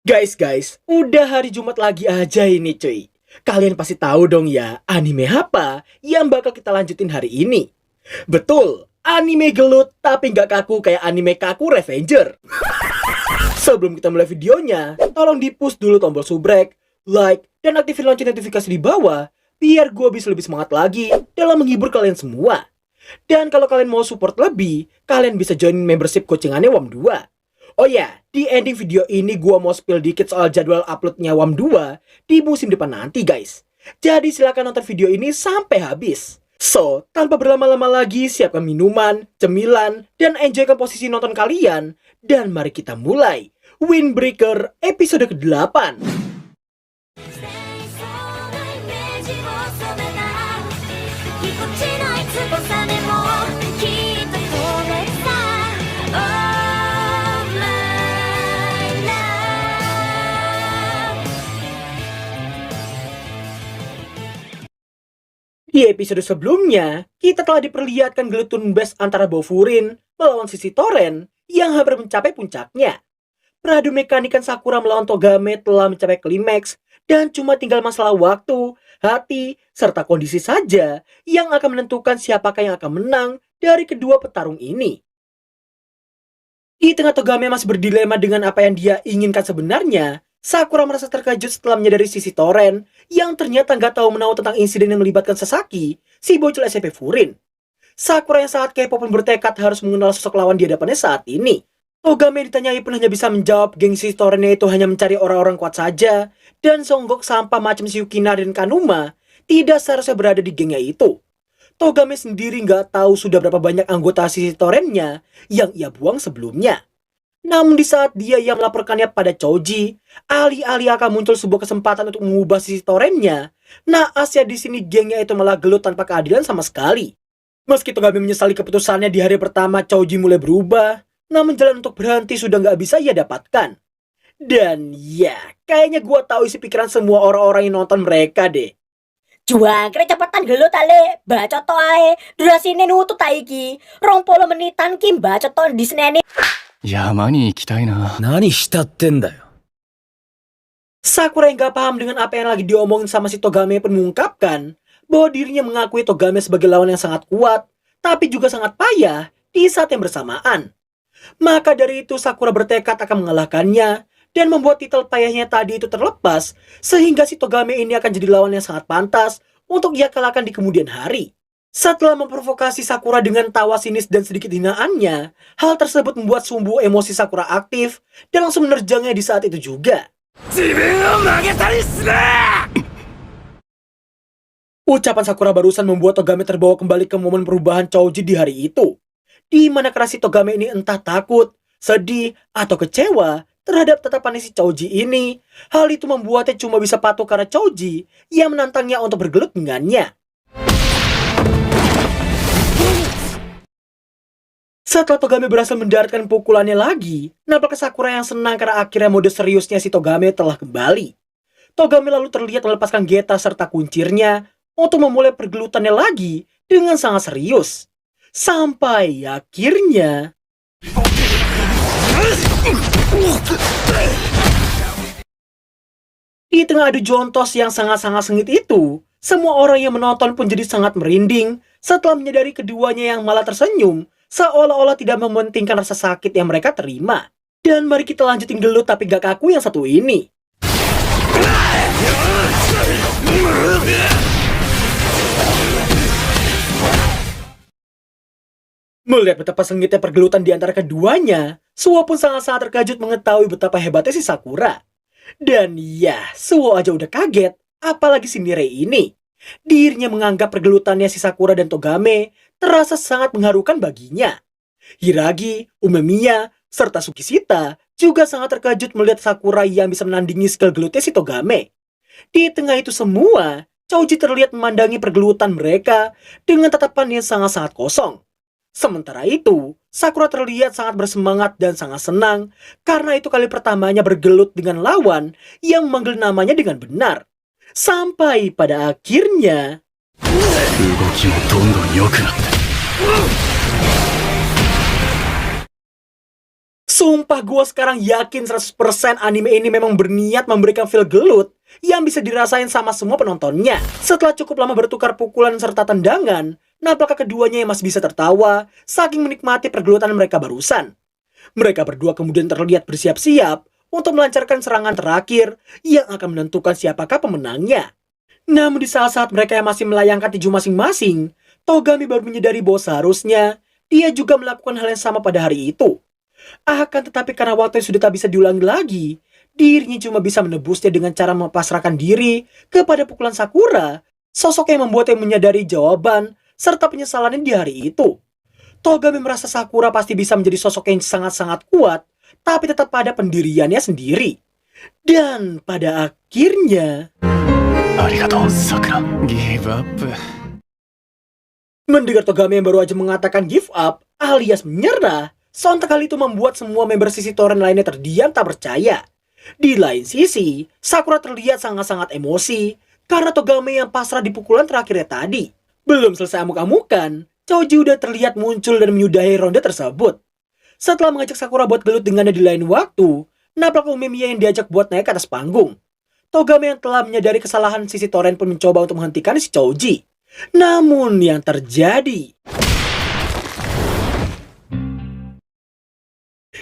Guys, udah hari Jumat lagi aja ini cuy. Kalian pasti tahu dong ya, anime apa yang bakal kita lanjutin hari ini. Betul, anime gelut tapi nggak kaku kayak anime kaku Revenger. Sebelum kita mulai videonya, tolong di-push dulu tombol subrek, like, dan aktifin lonceng notifikasi di bawah, biar gue bisa lebih semangat lagi dalam menghibur kalian semua. Dan kalau kalian mau support lebih, kalian bisa join membership coachingannya WAM 2. Oh ya, di ending video ini gua mau spill dikit soal jadwal uploadnya WAM 2 di musim depan nanti guys. Jadi silakan nonton video ini sampai habis. So, tanpa berlama-lama lagi, siapkan minuman, cemilan, dan enjoykan posisi nonton kalian. Dan mari kita mulai Windbreaker episode ke-8. 'Di episode sebelumnya, kita telah diperlihatkan gelutun best antara Bofurin melawan Sisi Toren yang hampir mencapai puncaknya. Peradu mekanikan Sakura melawan Togame telah mencapai klimaks dan cuma tinggal masalah waktu, hati, serta kondisi saja yang akan menentukan siapakah yang akan menang dari kedua petarung ini. Di tengah Togame masih berdilema dengan apa yang dia inginkan sebenarnya, Sakura merasa terkejut setelah menyadari Sisi Toren yang ternyata nggak tahu menahu tentang insiden yang melibatkan Sasaki, si bocil SMP Furin. Sakura yang sangat kepo pun bertekad harus mengenal sosok lawan di hadapannya saat ini. Togame ditanyai pun hanya bisa menjawab geng Sisi Torennya itu hanya mencari orang-orang kuat saja, dan songgok sampah macam si Yukina dan Kanuma tidak seharusnya berada di gengnya itu. Togame sendiri nggak tahu sudah berapa banyak anggota Sisi Torennya yang ia buang sebelumnya. Namun di saat dia yang melaporkannya pada Choji, alih-alih akan muncul sebuah kesempatan untuk mengubah Sisi Torennya, naasnya di sini gengnya itu malah gelut tanpa keadilan sama sekali. Meski Togame menyesali keputusannya di hari pertama Choji mulai berubah, namun jalan untuk berhenti sudah nggak bisa ia dapatkan. Dan ya, kayaknya gua tahu isi pikiran semua orang-orang yang nonton mereka deh. Juang, kira cepetan gelut ale, bacot to ae, durasine nutut ta iki, 20 menitan ki bacot to di seneni. 山に行きたいな。何したってんだよ。 Sakura yang gak paham dengan apa yang lagi diomongin sama si Togame pun mengungkapkan bahwa dirinya mengakui Togame sebagai lawan yang sangat kuat, tapi juga sangat payah di saat yang bersamaan. Maka dari itu Sakura bertekad akan mengalahkannya dan membuat titel payahnya tadi itu terlepas, sehingga si Togame ini akan jadi lawan yang sangat pantas untuk ia kalahkan di kemudian hari. Setelah memprovokasi Sakura dengan tawa sinis dan sedikit hinaannya, hal tersebut membuat sumbu emosi Sakura aktif dan langsung menerjangnya di saat itu juga. Ucapan Sakura barusan membuat Togame terbawa kembali ke momen perubahan Choji di hari itu, di mana kerasi Togame ini entah takut, sedih, atau kecewa terhadap tatapan si Choji ini. Hal itu membuatnya cuma bisa patuh karena Choji yang menantangnya untuk bergelut dengannya. Setelah Togame berhasil mendaratkan pukulannya lagi, nampaknya Sakura yang senang karena akhirnya mode seriusnya si Togame telah kembali. Togame lalu terlihat melepaskan Geta serta kuncirnya untuk memulai pergelutannya lagi dengan sangat serius. Sampai akhirnya... Di tengah adu jontos yang sangat-sangat sengit itu, semua orang yang menonton pun jadi sangat merinding setelah menyadari keduanya yang malah tersenyum seolah-olah tidak mementingkan rasa sakit yang mereka terima. Dan mari kita lanjutin gelut tapi gak kaku yang satu ini. Melihat betapa sengitnya pergelutan di antara keduanya, Suo pun sangat-sangat terkejut mengetahui betapa hebatnya si Sakura. Dan ya, Suo aja udah kaget, apalagi si Mirei ini. Dirinya menganggap pergelutannya si Sakura dan Togame terasa sangat mengharukan baginya. Hiragi, Umemiya, serta Tsukishita juga sangat terkejut melihat Sakura yang bisa menandingi skill gelutnya si Togame. Di tengah itu semua, Choji terlihat memandangi pergelutan mereka dengan tatapan yang sangat-sangat kosong. Sementara itu, Sakura terlihat sangat bersemangat dan sangat senang karena itu kali pertamanya bergelut dengan lawan yang memanggil namanya dengan benar. Sampai pada akhirnya... Sumpah gue sekarang yakin 100% anime ini memang berniat memberikan feel gelut yang bisa dirasain sama semua penontonnya. Setelah cukup lama bertukar pukulan serta tendangan, nampaknya keduanya yang masih bisa tertawa saking menikmati pergelutan mereka barusan. Mereka berdua kemudian terlihat bersiap-siap untuk melancarkan serangan terakhir yang akan menentukan siapakah pemenangnya. Namun di saat-saat mereka yang masih melayangkan tinju masing-masing, Togami baru menyadari bahwa seharusnya dia juga melakukan hal yang sama pada hari itu. Akan tetapi karena waktu yang sudah tak bisa diulangi lagi, dirinya cuma bisa menebusnya dengan cara mempasrahkan diri kepada pukulan Sakura, sosok yang membuatnya menyadari jawaban serta penyesalannya di hari itu. Togami merasa Sakura pasti bisa menjadi sosok yang sangat-sangat kuat, tapi tetap pada pendiriannya sendiri. Dan pada akhirnya, ありがとう、桜。Give up. mendengar Togami yang baru aja mengatakan give up alias menyerah, sontak hal itu membuat semua member sisi Toren lainnya terdiam tak percaya. Di lain sisi, Sakura terlihat sangat-sangat emosi karena Togami yang pasrah di pukulan terakhirnya tadi. Belum selesai amuk-amukan, Choji udah terlihat muncul dan menyudahi ronde tersebut. Setelah mengajak Sakura buat gelut dengannya di lain waktu, naprak Umemiya yang diajak buat naik ke atas panggung. Togami yang telah menyadari kesalahan sisi Toren pun mencoba untuk menghentikan si Choji. Namun yang terjadi...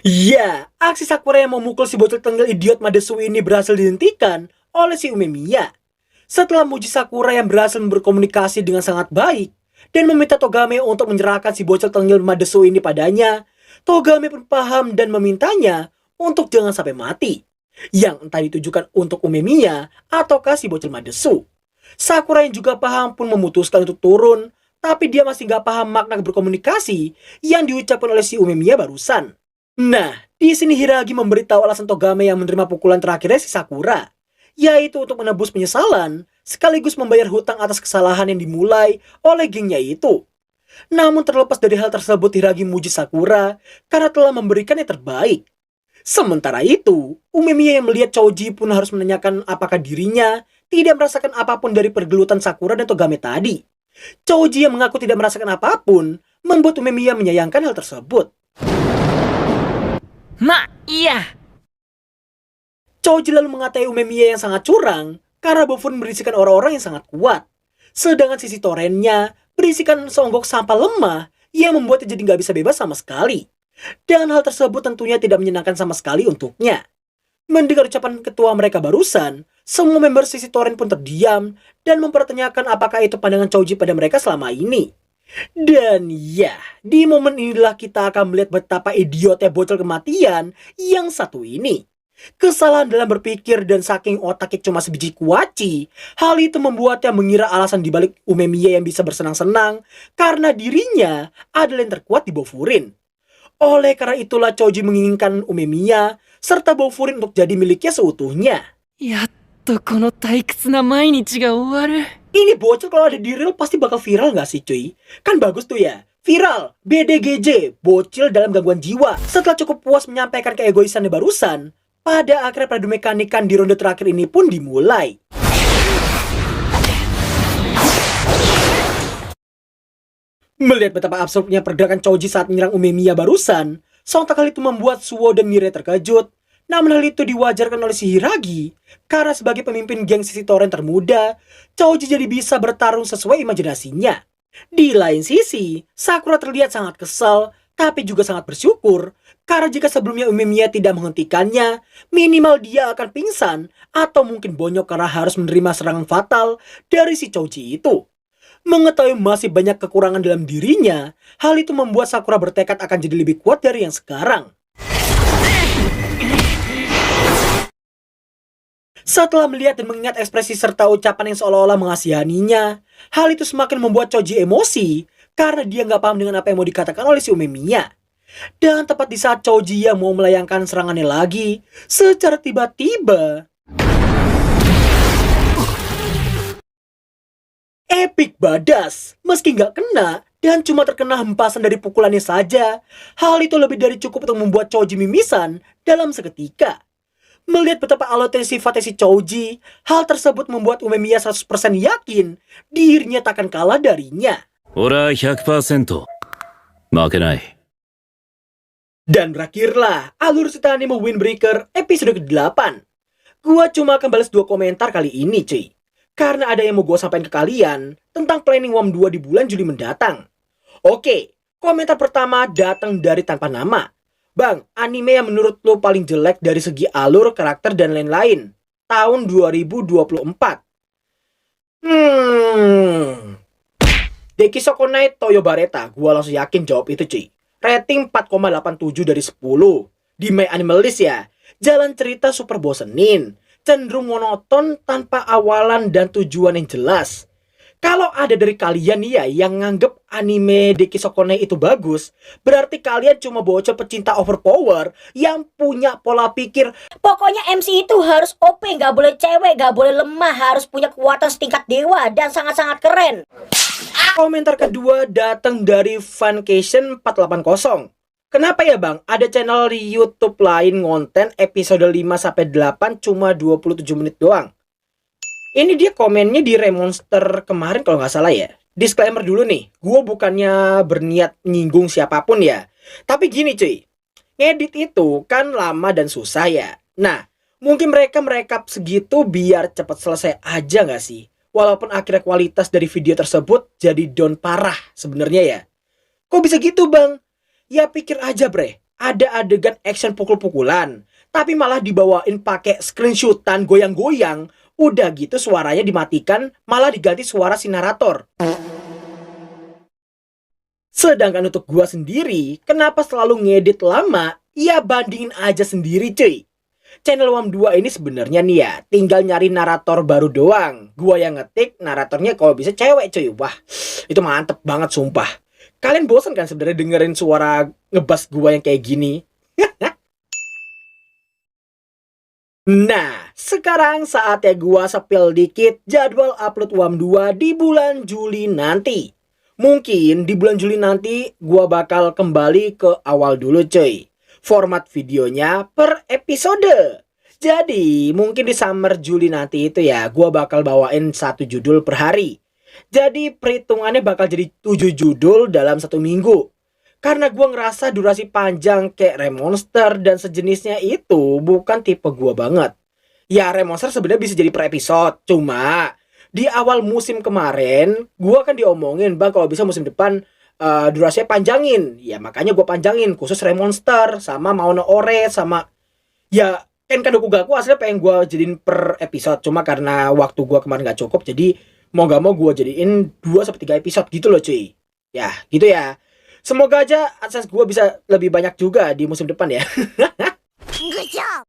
Ya, aksi Sakura yang memukul si bocil tenggel idiot Madesu ini berhasil dihentikan oleh si Umemiya. Setelah muji Sakura yang berhasil berkomunikasi dengan sangat baik dan meminta Togami untuk menyerahkan si bocil tenggel Madesu ini padanya, Togami pun paham dan memintanya untuk jangan sampai mati. Yang entah ditujukan untuk Umemiya ataukah si bocil Madesu. Sakura yang juga paham pun memutuskan untuk turun, tapi dia masih gak paham makna berkomunikasi yang diucapkan oleh si Umemiya barusan. Nah, di sini Hiragi memberitahu alasan Togami yang menerima pukulan terakhirnya si Sakura, yaitu untuk menebus penyesalan sekaligus membayar hutang atas kesalahan yang dimulai oleh gengnya itu. Namun terlepas dari hal tersebut, Hiragi muji Sakura karena telah memberikan yang terbaik. Sementara itu, Umemiya yang melihat Choji pun harus menanyakan apakah dirinya tidak merasakan apapun dari pergelutan Sakura dan Togami tadi. Choji yang mengaku tidak merasakan apapun membuat Umemiya menyayangkan hal tersebut. Iya. Choji lalu mengatai Umemiya yang sangat curang karena Bofun berisikan orang-orang yang sangat kuat. Sedangkan sisi Torennya berisikan seonggok sampah lemah yang membuatnya jadi gak bisa bebas sama sekali. Dan hal tersebut tentunya tidak menyenangkan sama sekali untuknya. Mendengar ucapan ketua mereka barusan, semua member sisi Toren pun terdiam dan mempertanyakan apakah itu pandangan Choji pada mereka selama ini. Dan ya, di momen inilah kita akan melihat betapa idiotnya bocil kematian yang satu ini. Kesalahan dalam berpikir dan saking otaknya cuma sebiji kuaci, hal itu membuatnya mengira alasan dibalik Umemiya yang bisa bersenang-senang karena dirinya adalah yang terkuat di Bofurin. Oleh karena itulah Choji menginginkan Umemiya serta Bofurin untuk jadi miliknya seutuhnya. やっとこの退屈な毎日が終わる。 Ini bocil kalau ada di real pasti bakal viral gak sih cuy? Kan bagus tuh ya. Viral, BDGJ, bocil dalam gangguan jiwa. Setelah cukup puas menyampaikan keegoisannya barusan, pada akhirnya peradu mekanikan di ronde terakhir ini pun dimulai. Melihat betapa absurdnya pergerakan Choji saat menyerang Umemiya barusan, sontak hal itu membuat Suo dan Mire terkejut. Namun hal itu diwajarkan oleh si Hiragi, karena sebagai pemimpin geng sisi Toren termuda, Choji jadi bisa bertarung sesuai imajinasinya. Di lain sisi, Sakura terlihat sangat kesal, tapi juga sangat bersyukur, karena jika sebelumnya Umemiya tidak menghentikannya, minimal dia akan pingsan, atau mungkin bonyok karena harus menerima serangan fatal dari si Choji itu. Mengetahui masih banyak kekurangan dalam dirinya, hal itu membuat Sakura bertekad akan jadi lebih kuat dari yang sekarang. Setelah melihat dan mengingat ekspresi serta ucapan yang seolah-olah mengasihaninya, hal itu semakin membuat Choji emosi karena dia nggak paham dengan apa yang mau dikatakan oleh si Umemiya. Dan tepat di saat Choji yang mau melayangkan serangannya lagi, secara tiba-tiba epic badass. Meski nggak kena dan cuma terkena hempasan dari pukulannya saja, hal itu lebih dari cukup untuk membuat Choji mimisan dalam seketika. Melihat betapa alotnya sifatnya si Choji, hal tersebut membuat Umemiya 100% yakin dirinya takkan kalah darinya. 俺は100%負けない。Dan berakhirlah alur cerita anime Windbreaker episode ke-8. Gua cuma akan balas 2 komentar kali ini cuy. Karena ada yang mau gua sampaikan ke kalian tentang planning WAM 2 di bulan Juli mendatang. Oke, komentar pertama datang dari tanpa nama. Bang, anime yang menurut lo paling jelek dari segi alur, karakter, dan lain-lain tahun 2024. Dekisoku Night Toyo Bareta. Gua langsung yakin jawab itu cuy. Rating 4,87 dari 10. Di My Animalist ya. Jalan cerita super bosenin, cenderung monoton tanpa awalan dan tujuan yang jelas. Kalau ada dari kalian nih ya yang nganggep anime Dekisoku Night itu bagus, berarti kalian cuma bocah pecinta overpower yang punya pola pikir Pokoknya MC itu harus OP, nggak boleh cewek, nggak boleh lemah, harus punya kekuatan setingkat dewa dan sangat-sangat keren. Komentar kedua datang dari Funcation 480. Kenapa ya bang? Ada channel di YouTube lain ngonten episode 5-8 cuma 27 menit doang. Ini dia komennya di Remonster kemarin kalau nggak salah ya. Disclaimer dulu nih, gue bukannya berniat nyinggung siapapun ya. Tapi gini cuy, ngedit itu kan lama dan susah ya. Nah, mungkin mereka merekap segitu biar cepat selesai aja nggak sih? Walaupun akhirnya kualitas dari video tersebut jadi down parah sebenarnya ya. Kok bisa gitu bang? Ya pikir aja bre, ada adegan action pukul-pukulan, tapi malah dibawain pakai screenshotan goyang-goyang. Udah gitu suaranya dimatikan, malah diganti suara si narator. Sedangkan untuk gua sendiri, kenapa selalu ngedit lama? Ya bandingin aja sendiri cuy. Channel WAM 2 ini sebenarnya nih ya, tinggal nyari narator baru doang. Gua yang ngetik, naratornya kalau bisa cewek cuy. Wah, itu mantep banget sumpah. Kalian bosan kan sebenarnya dengerin suara ngebas gua yang kayak gini? Nah, sekarang saatnya gua sepil dikit jadwal upload WAM 2 di bulan Juli nanti. Mungkin di bulan Juli nanti gua bakal kembali ke awal dulu cuy. Format videonya per episode. Jadi mungkin di summer Juli nanti itu ya gua bakal bawain 1 judul per hari. Jadi perhitungannya bakal jadi 7 judul dalam 1 minggu. Karena gua ngerasa durasi panjang kayak Remonster dan sejenisnya itu bukan tipe gua banget. Ya Remonster sebenarnya bisa jadi per episode. Cuma di awal musim kemarin gua kan diomongin bang kalau bisa musim depan durasinya panjangin. Ya makanya gua panjangin khusus Remonster sama Maono Ore sama ya Ken Kadokugaku aslinya pengen gua jadiin per episode. Cuma karena waktu gua kemarin gak cukup jadi mau gak mau gue jadiin 2-3 episode gitu loh cuy. Ya gitu ya. Semoga aja akses gue bisa lebih banyak juga di musim depan ya. Good job.